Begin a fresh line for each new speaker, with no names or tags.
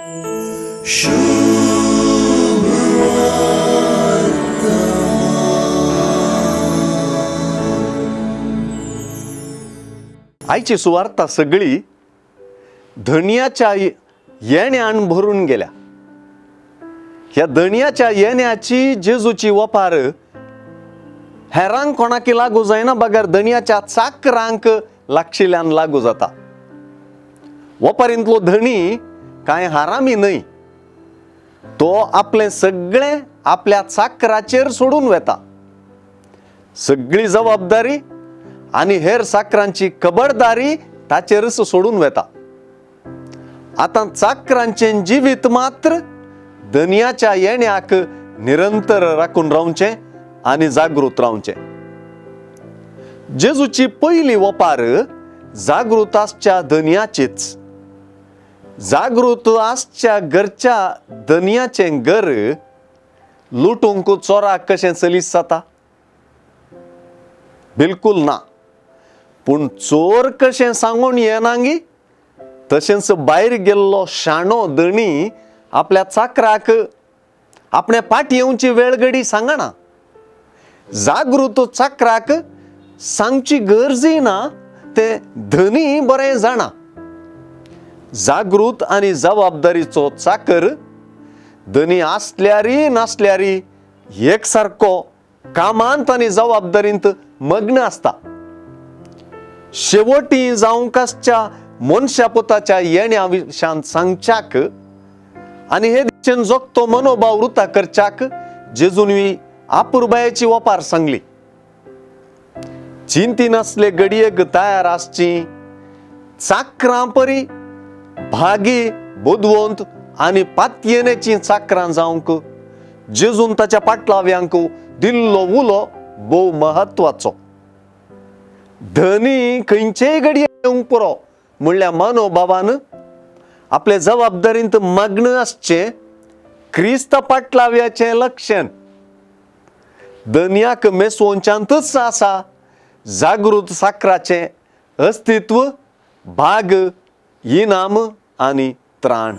आईची सुवार्ता सगळी धनियाच्या येण्यान भरून गेल्या. ह्या धनियाच्या येण्याची जेजूची वपार हेरांक कोणाकी लागू जायना बगर धनियाच्या चाकरांक लागशिल्ल्यान लागू जाता. वपारींतलो धनी कांय हारामी न्हय. तो आपले सगळे आपल्या चाकराचेर सोडून वेता. सगळी जबाबदारी आणि हेर चाकरांची खबरदारी ताचेरच सोडून वेता. आता चाकरांचे जिवीत मात्र धनियाच्या येण्याक निरंतर राखून रावचे आणि जागृत रावचे. जेजूची पहिली वपार जागृत आसच्या धनियाचीच. जागृत आसच्या घरच्या धनियाचे घर लुटूंक चोराक कशें चलीस जाता? बिलकुल ना. पूण चोर कशें सांगून येनांगी तशेंच भायर गेल्लो शाणो धणी आपल्या चाकराक आपणे फाटी येवची वेळ घडी सांगना. जागृत चाकराक सांगची गरजी ना ते धनी बरें जाणा. जागृत आणि जबाबदारीचो चाकर धनी आसल्यारी नासल्यारी एकसारको कामांत आणि जबाबदारींत मग्न आसता. शेवटी जावंक आसच्या मनशा पुताच्या येण्या विशयान सांगच्याक आणि हे दिशेन जगतो मनोभाव वृत्ता करच्याक जेजून आपुरबायेची वपार सांगली. चिंती नसले घडयेक तयार आसची, चाकरां परी भागी बुदवंत आणि पातयेनेची चाकरां जावंक जेजून ताच्या पाटलाव्यांक दिल्लो उलो भोव महत्वाचो. धनी खंयचेय घडये येवंक पुरो म्हणल्या मनोभावान आपले जबाबदारींत मग्न आसचे क्रिस्त पाटलाव्याचे लक्षण. धन्याक मेसवोवच्यांतच आसा जागृत चाकराचे अस्तित्व, भाग, इनाम आणि त्राण.